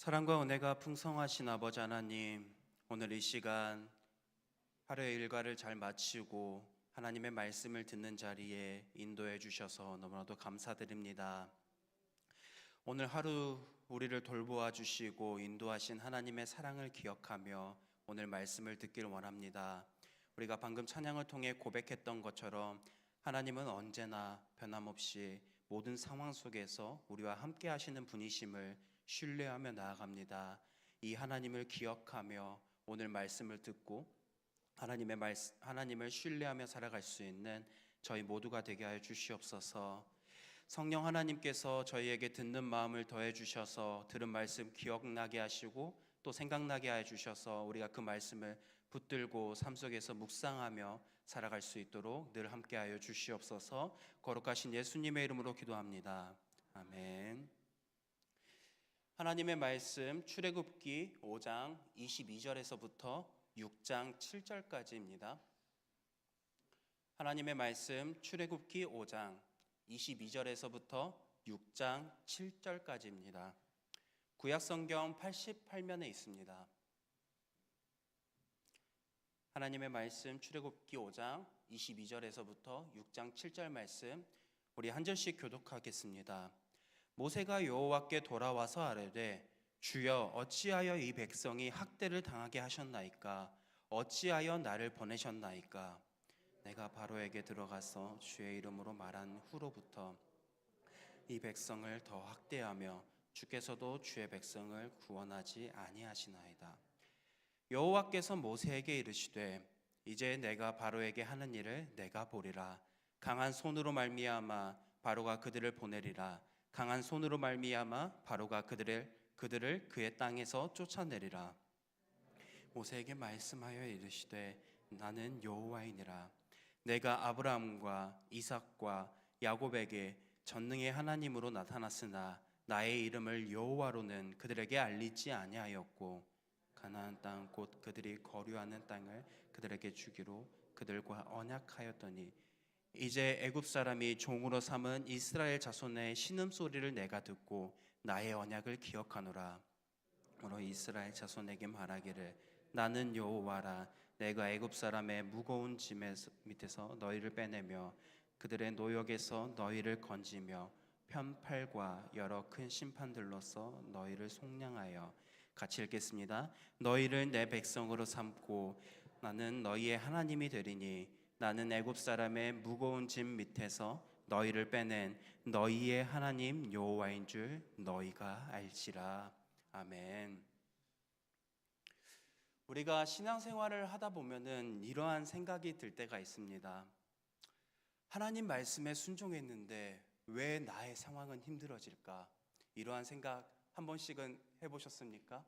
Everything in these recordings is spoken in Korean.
사랑과 은혜가 풍성하신 아버지 하나님, 오늘 이 시간 하루의 일과를 잘 마치고 하나님의 말씀을 듣는 자리에 인도해 주셔서 너무나도 감사드립니다. 오늘 하루 우리를 돌보아 주시고 인도하신 하나님의 사랑을 기억하며 오늘 말씀을 듣길 원합니다. 우리가 방금 찬양을 통해 고백했던 것처럼 하나님은 언제나 변함없이 모든 상황 속에서 우리와 함께 하시는 분이심을 신뢰하며 나아갑니다. 이 하나님을 기억하며 오늘 말씀을 듣고 하나님을 신뢰하며 살아갈 수 있는 저희 모두가 되게 하여 주시옵소서. 성령 하나님께서 저희에게 듣는 마음을 더해 주셔서 들은 말씀 기억나게 하시고 또 생각나게 하여 주셔서 우리가 그 말씀을 붙들고 삶 속에서 묵상하며 살아갈 수 있도록 늘 함께 하여 주시옵소서. 거룩하신 예수님의 이름으로 기도합니다. 아멘. 하나님의 말씀 출애굽기 5장 22절에서부터 6장 7절까지입니다. 하나님의 말씀 출애굽기 5장 22절에서부터 6장 7절까지입니다. 구약성경 88면에 있습니다. 하나님의 말씀 출애굽기 5장 22절에서부터 6장 7절 말씀 우리 한 절씩 교독하겠습니다. 모세가 여호와께 돌아와서 아뢰되 주여 어찌하여 이 백성이 학대를 당하게 하셨나이까? 어찌하여 나를 보내셨나이까? 내가 바로에게 들어가서 주의 이름으로 말한 후로부터 이 백성을 더 학대하며 주께서도 주의 백성을 구원하지 아니하시나이다. 여호와께서 모세에게 이르시되 이제 내가 바로에게 하는 일을 내가 보리라. 강한 손으로 말미암아 바로가 그들을 보내리라. 강한 손으로 말미암아 바로가 그들을 그의 땅에서 쫓아내리라. 모세에게 말씀하여 이르시되 나는 여호와이니라. 내가 아브라함과 이삭과 야곱에게 전능의 하나님으로 나타났으나 나의 이름을 여호와로는 그들에게 알리지 아니하였고 가나안 땅 곧 그들이 거류하는 땅을 그들에게 주기로 그들과 언약하였더니 이제 애굽 사람이 종으로 삼은 이스라엘 자손의 신음소리를 내가 듣고 나의 언약을 기억하노라. 그러므로 이스라엘 자손에게 말하기를 나는 여호와라. 내가 애굽 사람의 무거운 짐 밑에서 너희를 빼내며 그들의 노역에서 너희를 건지며 편팔과 여러 큰 심판들로서 너희를 속량하여 같이 읽겠습니다. 너희를 내 백성으로 삼고 나는 너희의 하나님이 되리니 나는 애굽 사람의 무거운 짐 밑에서 너희를 빼낸 너희의 하나님 여호와인 줄 너희가 알지라. 아멘. 우리가 신앙생활을 하다 보면은 이러한 생각이 들 때가 있습니다. 하나님 말씀에 순종했는데 왜 나의 상황은 힘들어질까? 이러한 생각 한 번씩은 해보셨습니까?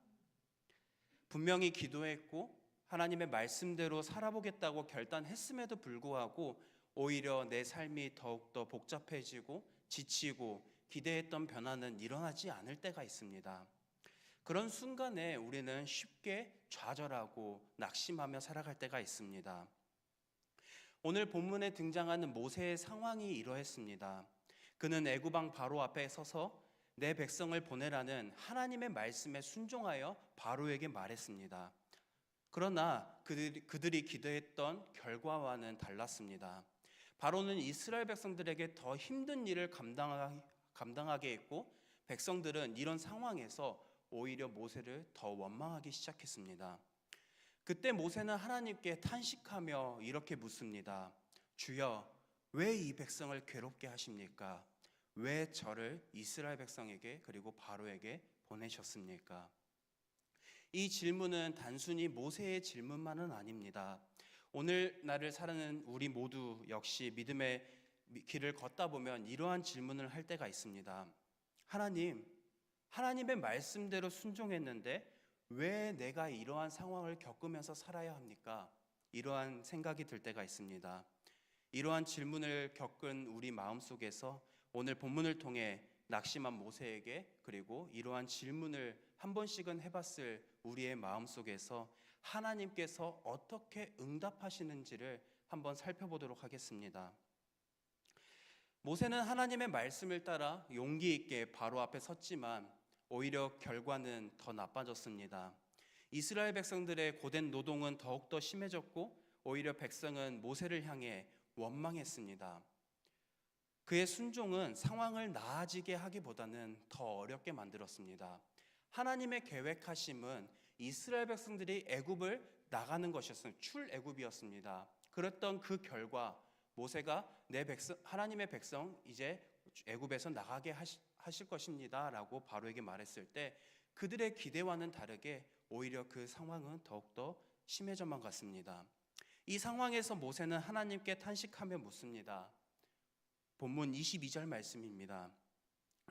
분명히 기도했고 하나님의 말씀대로 살아보겠다고 결단했음에도 불구하고 오히려 내 삶이 더욱더 복잡해지고 지치고 기대했던 변화는 일어나지 않을 때가 있습니다. 그런 순간에 우리는 쉽게 좌절하고 낙심하며 살아갈 때가 있습니다. 오늘 본문에 등장하는 모세의 상황이 이러했습니다. 그는 애굽 왕 바로 앞에 서서 내 백성을 보내라는 하나님의 말씀에 순종하여 바로에게 말했습니다. 그러나 그들이 기대했던 결과와는 달랐습니다. 바로는 이스라엘 백성들에게 더 힘든 일을 감당하게 했고 백성들은 이런 상황에서 오히려 모세를 더 원망하기 시작했습니다. 그때 모세는 하나님께 탄식하며 이렇게 묻습니다. 주여, 왜 이 백성을 괴롭게 하십니까? 왜 저를 이스라엘 백성에게 그리고 바로에게 보내셨습니까? 이 질문은 단순히 모세의 질문만은 아닙니다. 오늘날을 사는 우리 모두 역시 믿음의 길을 걷다 보면 이러한 질문을 할 때가 있습니다. 하나님의 말씀대로 순종했는데 왜 내가 이러한 상황을 겪으면서 살아야 합니까? 이러한 생각이 들 때가 있습니다. 이러한 질문을 겪은 우리 마음속에서 오늘 본문을 통해 낙심한 모세에게 그리고 이러한 질문을 한 번씩은 해봤을 우리의 마음속에서 하나님께서 어떻게 응답하시는지를 한번 살펴보도록 하겠습니다. 모세는 하나님의 말씀을 따라 용기 있게 바로 앞에 섰지만 오히려 결과는 더 나빠졌습니다. 이스라엘 백성들의 고된 노동은 더욱더 심해졌고 오히려 백성은 모세를 향해 원망했습니다. 그의 순종은 상황을 나아지게 하기보다는 더 어렵게 만들었습니다. 하나님의 계획하심은 이스라엘 백성들이 애굽을 나가는 것이었습니다. 출애굽이었습니다. 그랬던 그 결과 모세가 하나님의 백성 이제 애굽에서 나가게 하실 것입니다라고 바로에게 말했을 때 그들의 기대와는 다르게 오히려 그 상황은 더욱더 심해져만 갔습니다. 이 상황에서 모세는 하나님께 탄식하며 묻습니다. 본문 22절 말씀입니다.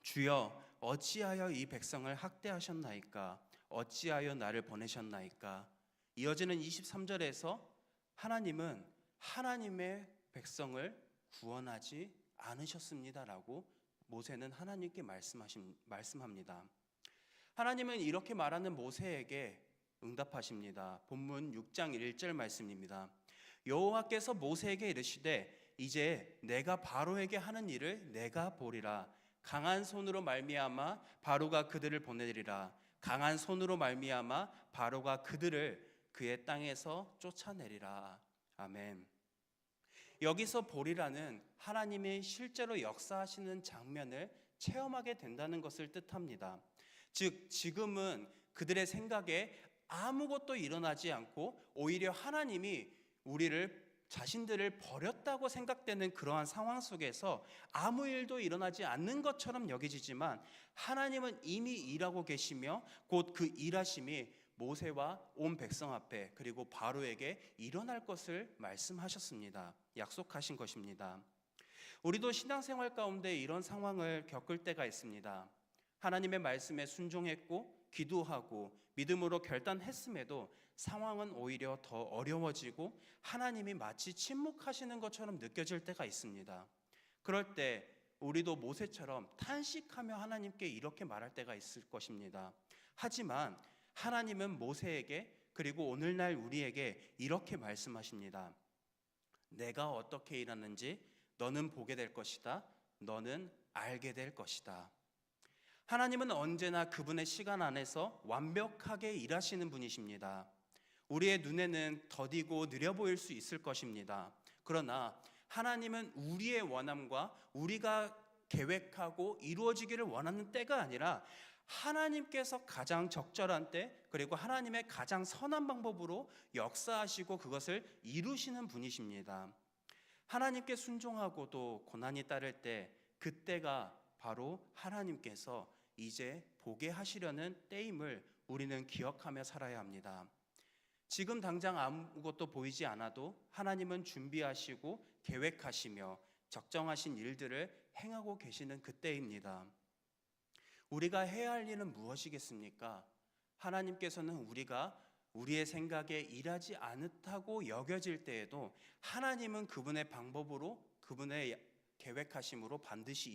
주여, 어찌하여 이 백성을 학대하셨나이까? 어찌하여 나를 보내셨나이까? 이어지는 23절에서 하나님은 하나님의 백성을 구원하지 않으셨습니다라고 모세는 하나님께 말씀합니다. 하나님은 이렇게 말하는 모세에게 응답하십니다. 본문 6장 1절 말씀입니다. 여호와께서 모세에게 이르시되 이제 내가 바로에게 하는 일을 내가 보리라. 강한 손으로 말미암아 바로가 그들을 보내리라. 강한 손으로 말미암아 바로가 그들을 그의 땅에서 쫓아내리라. 아멘. 여기서 보리라는 하나님이 실제로 역사하시는 장면을 체험하게 된다는 것을 뜻합니다. 즉 지금은 그들의 생각에 아무것도 일어나지 않고 오히려 하나님이 자신들을 버렸다고 생각되는 그러한 상황 속에서 아무 일도 일어나지 않는 것처럼 여겨지지만 하나님은 이미 일하고 계시며 곧 그 일하심이 모세와 온 백성 앞에 그리고 바로에게 일어날 것을 말씀하셨습니다. 약속하신 것입니다. 우리도 신앙생활 가운데 이런 상황을 겪을 때가 있습니다. 하나님의 말씀에 순종했고 기도하고 믿음으로 결단했음에도 상황은 오히려 더 어려워지고 하나님이 마치 침묵하시는 것처럼 느껴질 때가 있습니다. 그럴 때 우리도 모세처럼 탄식하며 하나님께 이렇게 말할 때가 있을 것입니다. 하지만 하나님은 모세에게 그리고 오늘날 우리에게 이렇게 말씀하십니다. 내가 어떻게 일하는지 너는 보게 될 것이다. 너는 알게 될 것이다. 하나님은 언제나 그분의 시간 안에서 완벽하게 일하시는 분이십니다. 우리의 눈에는 더디고 느려 보일 수 있을 것입니다. 그러나 하나님은 우리의 원함과 우리가 계획하고 이루어지기를 원하는 때가 아니라 하나님께서 가장 적절한 때 그리고 하나님의 가장 선한 방법으로 역사하시고 그것을 이루시는 분이십니다. 하나님께 순종하고도 고난이 따를 때 그때가 바로 하나님께서 이제 보게 하시려는 때임을 우리는 기억하며 살아야 합니다. 지금 당장 아무것도 보이지 않아도 하나님은 준비하시고 계획하시며 적정하신 일들을 행하고 계시는 그때입니다. 우리가 해야 할 일은 무엇이겠습니까? 하나님께서는 우리가 우리의 생각에 일하지 않다고 여겨질 때에도 하나님은 그분의 방법으로 그분의 계획하심으로 반드시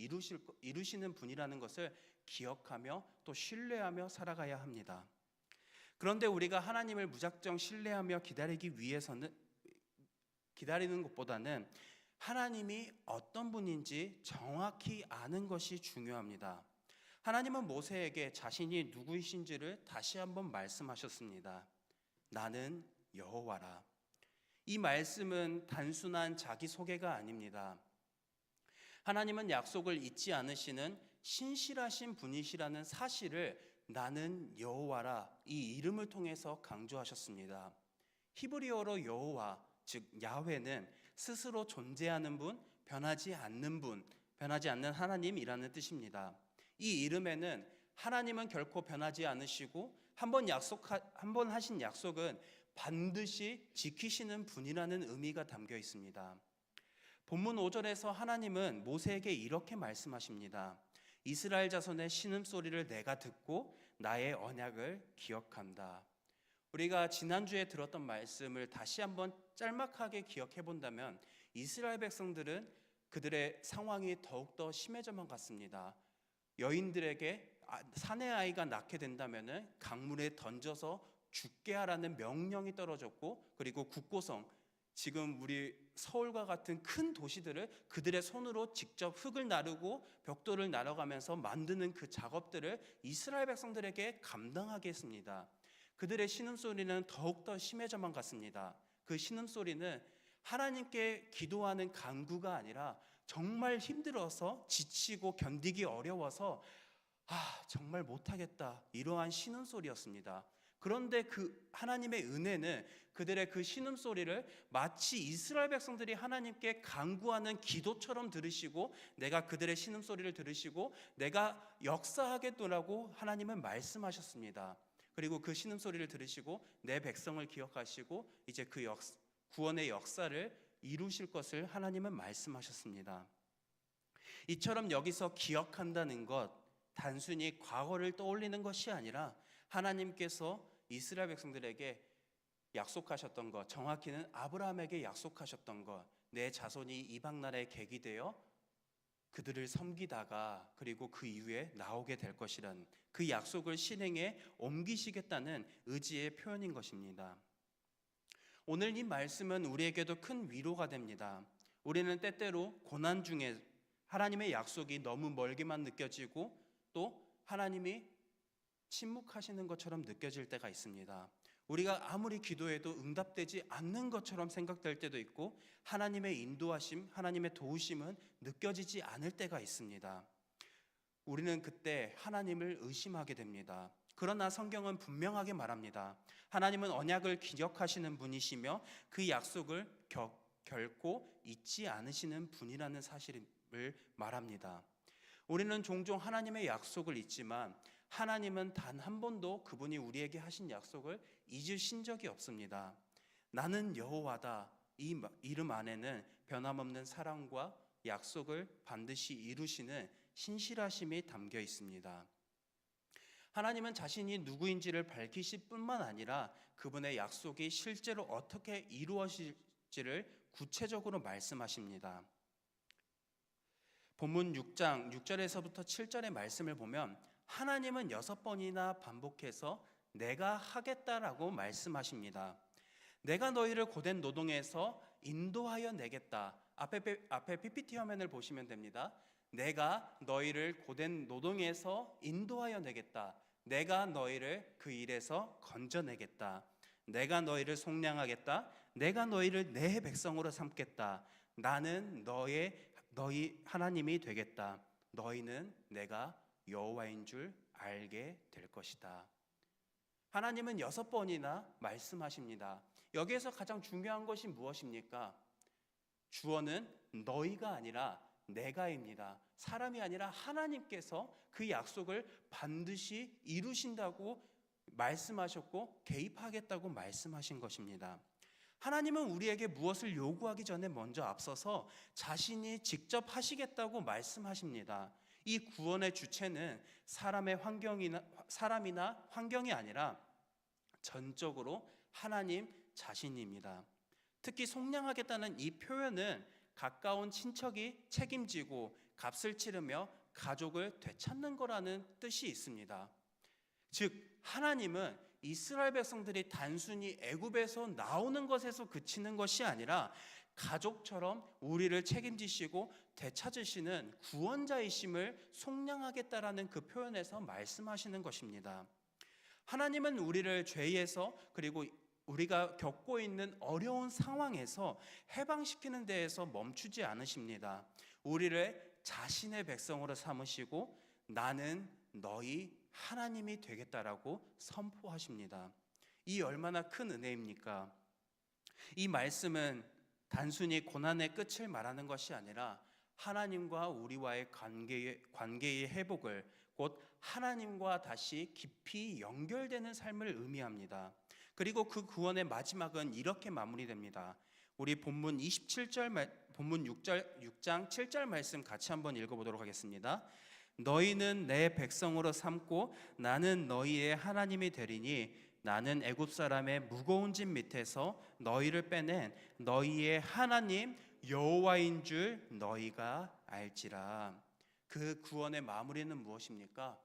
이루시는 분이라는 것을 기억하며 또 신뢰하며 살아가야 합니다. 그런데 우리가 하나님을 무작정 신뢰하며 기다리는 것보다는 하나님이 어떤 분인지 정확히 아는 것이 중요합니다. 하나님은 모세에게 자신이 누구이신지를 다시 한번 말씀하셨습니다. 나는 여호와라. 이 말씀은 단순한 자기소개가 아닙니다. 하나님은 약속을 잊지 않으시는 신실하신 분이시라는 사실을 나는 여호와라 이 이름을 통해서 강조하셨습니다. 히브리어로 여호와 즉 야훼는 스스로 존재하는 분, 변하지 않는 하나님이라는 뜻입니다. 이 이름에는 하나님은 결코 변하지 않으시고 한 번 하신 약속은 반드시 지키시는 분이라는 의미가 담겨 있습니다. 본문 5절에서 하나님은 모세에게 이렇게 말씀하십니다. 이스라엘 자손의 신음소리를 내가 듣고 나의 언약을 기억한다. 우리가 지난주에 들었던 말씀을 다시 한번 짤막하게 기억해 본다면 이스라엘 백성들은 그들의 상황이 더욱더 심해져만 갔습니다. 여인들에게 사내 아이가 낳게 된다면 강물에 던져서 죽게 하라는 명령이 떨어졌고 그리고 국고성 지금 우리 서울과 같은 큰 도시들을 그들의 손으로 직접 흙을 나르고 벽돌을 나눠가면서 만드는 그 작업들을 이스라엘 백성들에게 감당하게 했습니다. 그들의 신음소리는 더욱더 심해져만 갔습니다. 그 신음소리는 하나님께 기도하는 간구가 아니라 정말 힘들어서 지치고 견디기 어려워서 정말 못하겠다, 이러한 신음소리였습니다. 그런데 그 하나님의 은혜는 그들의 그 신음소리를 마치 이스라엘 백성들이 하나님께 간구하는 기도처럼 들으시고, 내가 그들의 신음소리를 들으시고 내가 역사하겠노라고 하나님은 말씀하셨습니다. 그리고 그 신음소리를 들으시고 내 백성을 기억하시고 이제 그 구원의 역사를 이루실 것을 하나님은 말씀하셨습니다. 이처럼 여기서 기억한다는 것, 단순히 과거를 떠올리는 것이 아니라 하나님께서 이스라엘 백성들에게 약속하셨던 것, 정확히는 아브라함에게 약속하셨던 것, 내 자손이 이방 나라의 객이 되어 그들을 섬기다가 그리고 그 이후에 나오게 될 것이란 그 약속을 실행에 옮기시겠다는 의지의 표현인 것입니다. 오늘 이 말씀은 우리에게도 큰 위로가 됩니다. 우리는 때때로 고난 중에 하나님의 약속이 너무 멀게만 느껴지고 또 하나님이 침묵하시는 것처럼 느껴질 때가 있습니다. 우리가 아무리 기도해도 응답되지 않는 것처럼 생각될 때도 있고 하나님의 인도하심, 하나님의 도우심은 느껴지지 않을 때가 있습니다. 우리는 그때 하나님을 의심하게 됩니다. 그러나 성경은 분명하게 말합니다. 하나님은 언약을 기억하시는 분이시며 그 약속을 결코 잊지 않으시는 분이라는 사실을 말합니다. 우리는 종종 하나님의 약속을 잊지만 하나님은 단 한 번도 그분이 우리에게 하신 약속을 잊으신 적이 없습니다. 나는 여호와다, 이 이름 안에는 변함없는 사랑과 약속을 반드시 이루시는 신실하심이 담겨 있습니다. 하나님은 자신이 누구인지를 밝히실 뿐만 아니라 그분의 약속이 실제로 어떻게 이루어질지를 구체적으로 말씀하십니다. 본문 6장 6절에서부터 7절의 말씀을 보면 하나님은 6번이나 반복해서 내가 하겠다라고 말씀하십니다. 내가 너희를 고된 노동에서 인도하여 내겠다. 앞에 PPT 화면을 보시면 됩니다. 내가 너희를 고된 노동에서 인도하여 내겠다. 내가 너희를 그 일에서 건져내겠다. 내가 너희를 속량하겠다. 내가 너희를 내 백성으로 삼겠다. 나는 너희 하나님이 되겠다. 너희는 내가 여호와인 줄 알게 될 것이다. 하나님은 6번이나 말씀하십니다. 여기에서 가장 중요한 것이 무엇입니까? 주어는 너희가 아니라 내가입니다. 사람이 아니라 하나님께서 그 약속을 반드시 이루신다고 말씀하셨고 개입하겠다고 말씀하신 것입니다. 하나님은 우리에게 무엇을 요구하기 전에 먼저 앞서서 자신이 직접 하시겠다고 말씀하십니다. 이 구원의 주체는 사람이나 환경이 아니라 전적으로 하나님 자신입니다. 특히 속량하겠다는 이 표현은 가까운 친척이 책임지고 값을 치르며 가족을 되찾는 거라는 뜻이 있습니다. 즉 하나님은 이스라엘 백성들이 단순히 애굽에서 나오는 것에서 그치는 것이 아니라 가족처럼 우리를 책임지시고 되찾으시는 구원자이심을 속량하겠다라는 그 표현에서 말씀하시는 것입니다. 하나님은 우리를 죄에서 그리고 우리가 겪고 있는 어려운 상황에서 해방시키는 데에서 멈추지 않으십니다. 우리를 자신의 백성으로 삼으시고 나는 너희 하나님이 되겠다라고 선포하십니다. 이 얼마나 큰 은혜입니까? 이 말씀은 단순히 고난의 끝을 말하는 것이 아니라 하나님과 우리와의 관계의 회복을, 곧 하나님과 다시 깊이 연결되는 삶을 의미합니다. 그리고 그 구원의 마지막은 이렇게 마무리됩니다. 우리 본문 6장 7절 말씀 같이 한번 읽어보도록 하겠습니다. 너희는 내 백성으로 삼고 나는 너희의 하나님이 되리니 나는 애굽 사람의 무거운 짐 밑에서 너희를 빼낸 너희의 하나님 여호와인 줄 너희가 알지라. 그 구원의 마무리는 무엇입니까?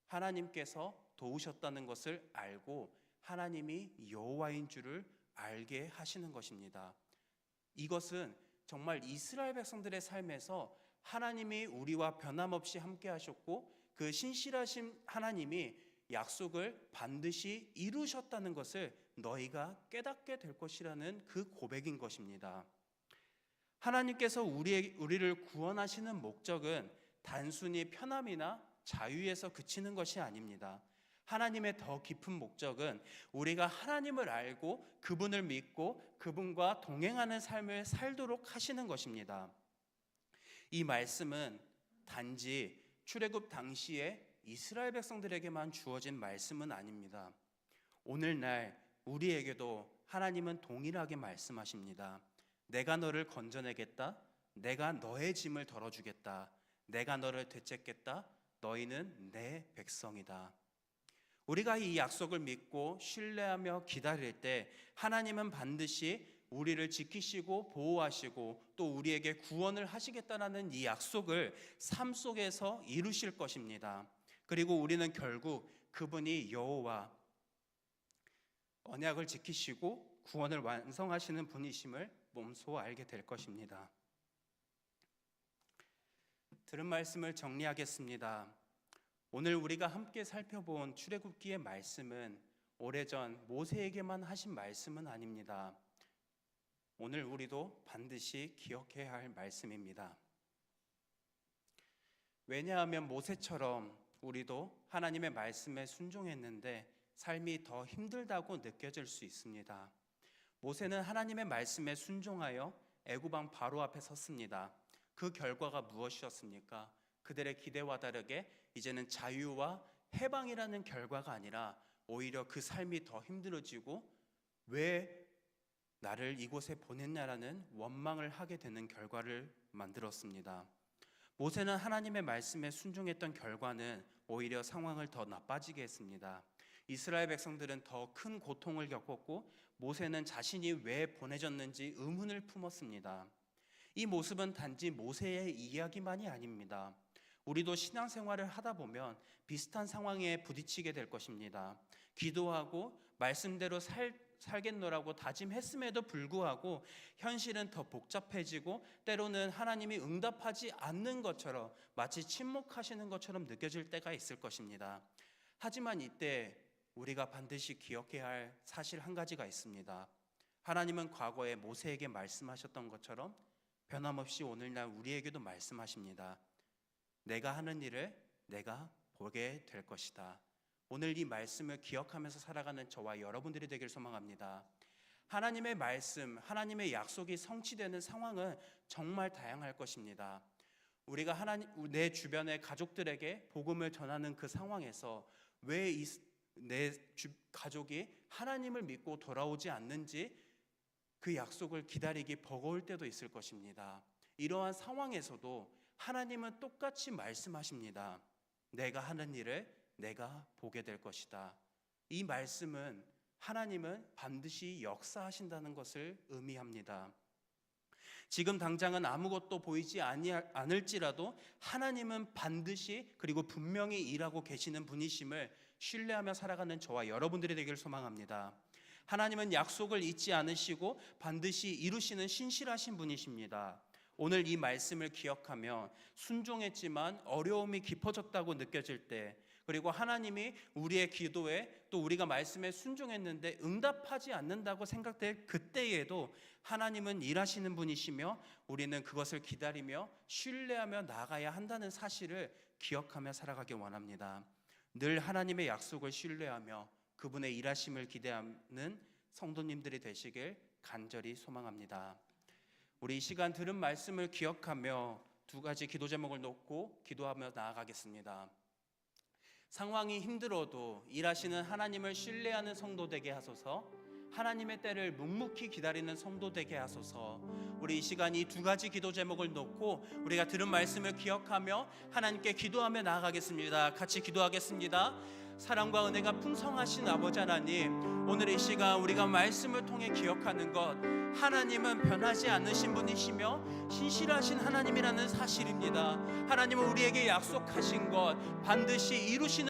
하나님께서 도우셨다는 것을 알고 하나님이 여호와인 줄을 알게 하시는 것입니다. 이것은 정말 이스라엘 백성들의 삶에서 하나님이 우리와 변함없이 함께 하셨고 그 신실하신 하나님이 약속을 반드시 이루셨다는 것을 너희가 깨닫게 될 것이라는 그 고백인 것입니다. 하나님께서 우리를 구원하시는 목적은 단순히 편함이나 자유에서 그치는 것이 아닙니다. 하나님의 더 깊은 목적은 우리가 하나님을 알고 그분을 믿고 그분과 동행하는 삶을 살도록 하시는 것입니다. 이 말씀은 단지 출애굽 당시에 이스라엘 백성들에게만 주어진 말씀은 아닙니다. 오늘날 우리에게도 하나님은 동일하게 말씀하십니다. 내가 너를 건져내겠다. 내가 너의 짐을 덜어주겠다. 내가 너를 되찾겠다. 너희는 내 백성이다. 우리가 이 약속을 믿고 신뢰하며 기다릴 때 하나님은 반드시 우리를 지키시고 보호하시고 또 우리에게 구원을 하시겠다라는 이 약속을 삶 속에서 이루실 것입니다. 그리고 우리는 결국 그분이 여호와 언약을 지키시고 구원을 완성하시는 분이심을 몸소 알게 될 것입니다. 들은 말씀을 정리하겠습니다. 오늘 우리가 함께 살펴본 출애굽기의 말씀은 오래전 모세에게만 하신 말씀은 아닙니다. 오늘 우리도 반드시 기억해야 할 말씀입니다. 왜냐하면 모세처럼 우리도 하나님의 말씀에 순종했는데 삶이 더 힘들다고 느껴질 수 있습니다. 모세는 하나님의 말씀에 순종하여 애굽 왕 바로 앞에 섰습니다. 그 결과가 무엇이었습니까? 그들의 기대와 다르게 이제는 자유와 해방이라는 결과가 아니라 오히려 그 삶이 더 힘들어지고 왜 나를 이곳에 보냈냐라는 원망을 하게 되는 결과를 만들었습니다. 모세는 하나님의 말씀에 순종했던 결과는 오히려 상황을 더 나빠지게 했습니다. 이스라엘 백성들은 더 큰 고통을 겪었고 모세는 자신이 왜 보내졌는지 의문을 품었습니다. 이 모습은 단지 모세의 이야기만이 아닙니다. 우리도 신앙생활을 하다 보면 비슷한 상황에 부딪히게 될 것입니다. 기도하고 말씀대로 살겠노라고 다짐했음에도 불구하고 현실은 더 복잡해지고 때로는 하나님이 응답하지 않는 것처럼 마치 침묵하시는 것처럼 느껴질 때가 있을 것입니다. 하지만 이때 우리가 반드시 기억해야 할 사실 한 가지가 있습니다. 하나님은 과거에 모세에게 말씀하셨던 것처럼 변함없이 오늘날 우리에게도 말씀하십니다. 내가 하는 일을 내가 보게 될 것이다. 오늘 이 말씀을 기억하면서 살아가는 저와 여러분들이 되길 소망합니다. 하나님의 말씀, 하나님의 약속이 성취되는 상황은 정말 다양할 것입니다. 우리가 내 주변의 가족들에게 복음을 전하는 그 상황에서 왜 내 가족이 하나님을 믿고 돌아오지 않는지 그 약속을 기다리기 버거울 때도 있을 것입니다. 이러한 상황에서도 하나님은 똑같이 말씀하십니다. 내가 하는 일을 내가 보게 될 것이다. 이 말씀은 하나님은 반드시 역사하신다는 것을 의미합니다. 지금 당장은 아무것도 보이지 않을지라도 하나님은 반드시 그리고 분명히 일하고 계시는 분이심을 신뢰하며 살아가는 저와 여러분들이 되길 소망합니다. 하나님은 약속을 잊지 않으시고 반드시 이루시는 신실하신 분이십니다. 오늘 이 말씀을 기억하며 순종했지만 어려움이 깊어졌다고 느껴질 때, 그리고 하나님이 우리의 기도에 또 우리가 말씀에 순종했는데 응답하지 않는다고 생각될 그때에도 하나님은 일하시는 분이시며 우리는 그것을 기다리며 신뢰하며 나아가야 한다는 사실을 기억하며 살아가기 원합니다. 늘 하나님의 약속을 신뢰하며 그분의 일하심을 기대하는 성도님들이 되시길 간절히 소망합니다. 우리 이 시간 들은 말씀을 기억하며 두 가지 기도 제목을 놓고 기도하며 나아가겠습니다. 상황이 힘들어도 일하시는 하나님을 신뢰하는 성도 되게 하소서. 하나님의 때를 묵묵히 기다리는 성도 되게 하소서. 우리 이 시간 이 두 가지 기도 제목을 놓고 우리가 들은 말씀을 기억하며 하나님께 기도하며 나아가겠습니다. 같이 기도하겠습니다. 사랑과 은혜가 풍성하신 아버지 하나님, 오늘 이 시간 우리가 말씀을 통해 기억하는 것, 하나님은 변하지 않으신 분이시며 신실하신 하나님이라는 사실입니다. 하나님은 우리에게 약속하신 것 반드시 이루시는